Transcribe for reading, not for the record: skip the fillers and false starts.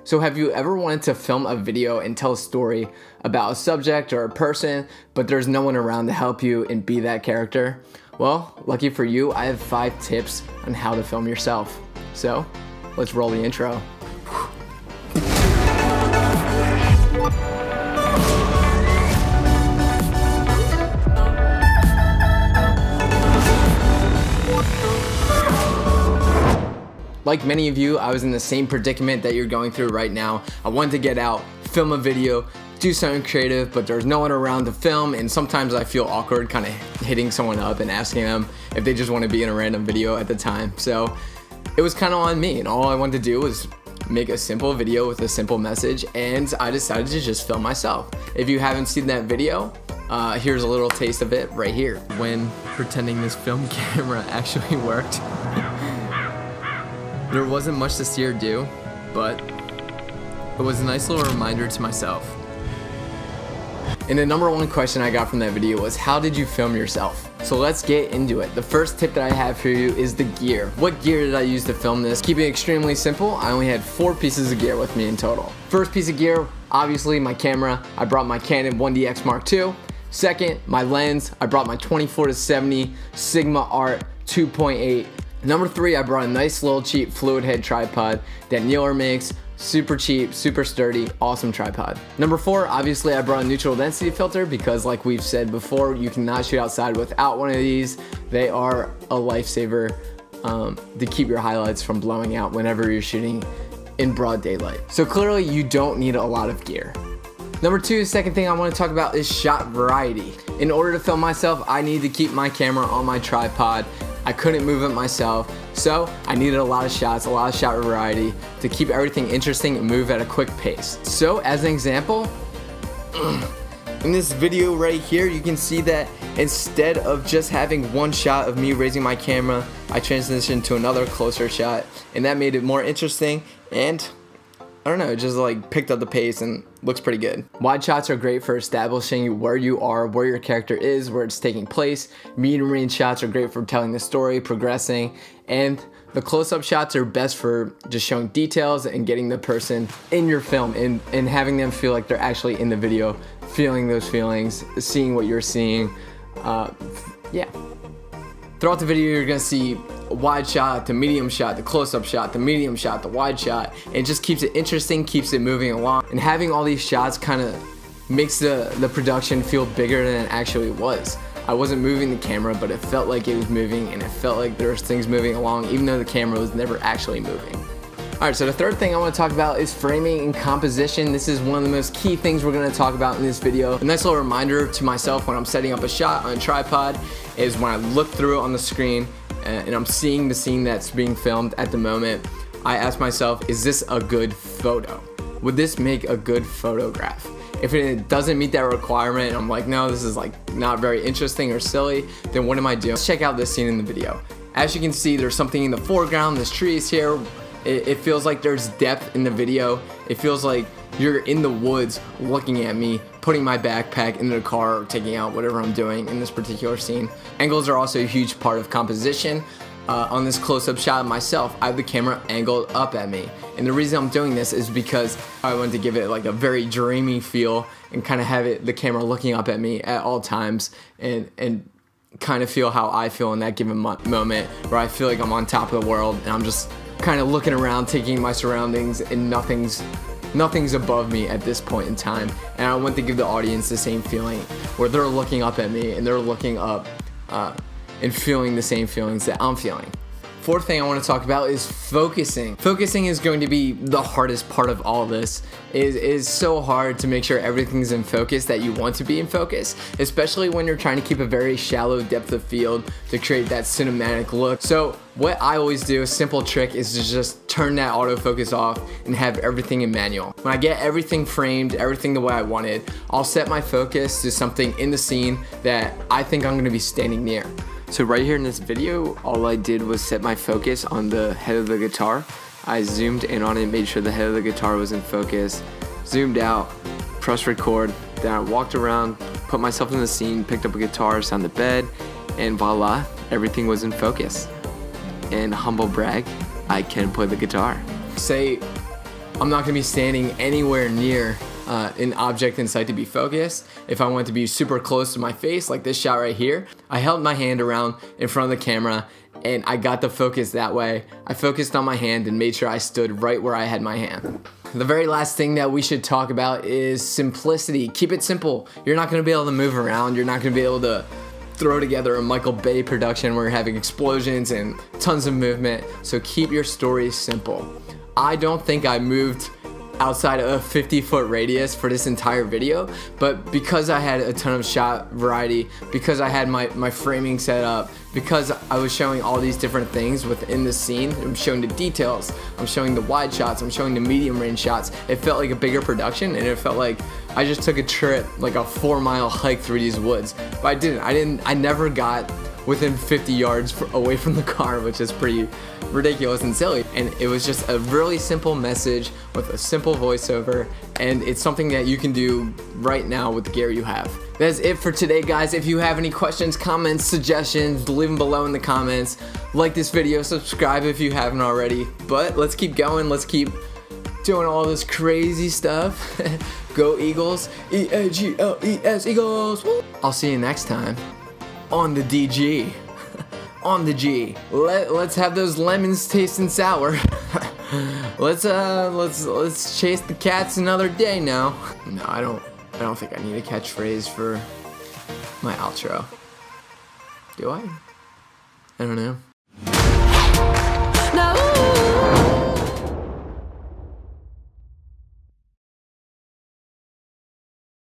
So have you ever wanted to film a video and tell a story about a subject or a person, but there's no one around to help you and be that character? Well, lucky for you, I have 5 tips on how to film yourself. So, let's roll the intro. Like many of you, I was in the same predicament that you're going through right now. I wanted to get out, film a video, do something creative, but there's no one around to film, and sometimes I feel awkward kind of hitting someone up and asking them if they just want to be in a random video at the time. So it was kind of on me, and all I wanted to do was make a simple video with a simple message, and I decided to just film myself. If you haven't seen that video, here's a little taste of it right here. When pretending this film camera actually worked. There wasn't much to see or do, but it was a nice little reminder to myself. And the #1 question I got from that video was, how did you film yourself? So let's get into it. The first tip that I have for you is the gear. What gear did I use to film this? Keep it extremely simple. I only had 4 pieces of gear with me in total. First piece of gear, obviously my camera. I brought my Canon 1DX Mark II. Second, my lens. I brought my 24-70 Sigma Art 2.8. #3, I brought a nice little cheap fluid head tripod that Neeler makes. Super cheap, super sturdy, awesome tripod. #4, obviously I brought a neutral density filter because, like we've said before, you cannot shoot outside without one of these. They are a lifesaver to keep your highlights from blowing out whenever you're shooting in broad daylight. So clearly you don't need a lot of gear. #2, second thing I want to talk about is shot variety. In order to film myself, I need to keep my camera on my tripod. I couldn't move it myself, so I needed a lot of shots, a lot of shot variety to keep everything interesting and move at a quick pace. So as an example, in this video right here, you can see that instead of just having one shot of me raising my camera, I transitioned to another closer shot, and that made it more interesting, and I don't know, it just like picked up the pace and looks pretty good. Wide shots are great for establishing where you are, where your character is, where it's taking place. Medium range shots are great for telling the story, progressing, and the close-up shots are best for just showing details and getting the person in your film and having them feel like they're actually in the video, feeling those feelings, seeing what you're seeing. Yeah. Throughout the video, you're gonna see a wide shot, the medium shot, the close-up shot, the medium shot, the wide shot. It just keeps it interesting, keeps it moving along. And having all these shots kind of makes the production feel bigger than it actually was. I wasn't moving the camera, but it felt like it was moving, and it felt like there was things moving along, even though the camera was never actually moving. Alright, so the third thing I want to talk about is framing and composition. This is one of the most key things we're going to talk about in this video. A nice little reminder to myself when I'm setting up a shot on a tripod is when I look through it on the screen and I'm seeing the scene that's being filmed at the moment, I ask myself, is this a good photo? Would this make a good photograph? If it doesn't meet that requirement, I'm like, no, this is like not very interesting or silly, then what am I doing? Let's check out this scene in the video. As you can see, there's something in the foreground, this tree is here. It feels like there's depth in the video. It feels like you're in the woods looking at me, putting my backpack into the car or taking out whatever I'm doing in this particular scene. Angles are also a huge part of composition. On this close-up shot of myself, I have the camera angled up at me. And the reason I'm doing this is because I want to give it like a very dreamy feel and kind of have the camera looking up at me at all times and kind of feel how I feel in that given moment, where I feel like I'm on top of the world and I'm just kind of looking around, taking in my surroundings, and nothing's above me at this point in time. And I want to give the audience the same feeling where they're looking up at me and they're looking up and feeling the same feelings that I'm feeling. Fourth thing I want to talk about is focusing. Focusing is going to be the hardest part of all of this. It is so hard to make sure everything's in focus that you want to be in focus, especially when you're trying to keep a very shallow depth of field to create that cinematic look. So what I always do, a simple trick, is to just turn that autofocus off and have everything in manual. When I get everything framed, everything the way I want it, I'll set my focus to something in the scene that I think I'm going to be standing near. So right here in this video, all I did was set my focus on the head of the guitar. I zoomed in on it, made sure the head of the guitar was in focus, zoomed out, pressed record, then I walked around, put myself in the scene, picked up a guitar, sat on the bed, and voila, everything was in focus. And humble brag, I can play the guitar. Say I'm not gonna be standing anywhere near an object in sight to be focused. If I want to be super close to my face, like this shot right here, I held my hand around in front of the camera and I got the focus that way. I focused on my hand and made sure I stood right where I had my hand. The very last thing that we should talk about is simplicity. Keep it simple. You're not gonna be able to move around. You're not gonna be able to throw together a Michael Bay production where you're having explosions and tons of movement. So keep your stories simple. I don't think I moved outside of a 50-foot radius for this entire video, but because I had a ton of shot variety, because I had my framing set up, because I was showing all these different things within the scene, I'm showing the details, I'm showing the wide shots, I'm showing the medium range shots, it felt like a bigger production and it felt like I just took a trip, like a 4-mile hike through these woods. But I never got within 50 yards away from the car, which is pretty ridiculous and silly. And it was just a really simple message with a simple voiceover, and it's something that you can do right now with the gear you have. That's it for today, guys. If you have any questions, comments, suggestions, leave them below in the comments. Like this video, subscribe if you haven't already. But let's keep going, let's keep doing all this crazy stuff. Go Eagles, E-A-G-L-E-S, Eagles. Woo. I'll see you next time on the DG. On the G. Let's have those lemons tasting sour. let's chase the cats another day now. No, I don't think I need a catchphrase for my outro. Do I? I don't know. No.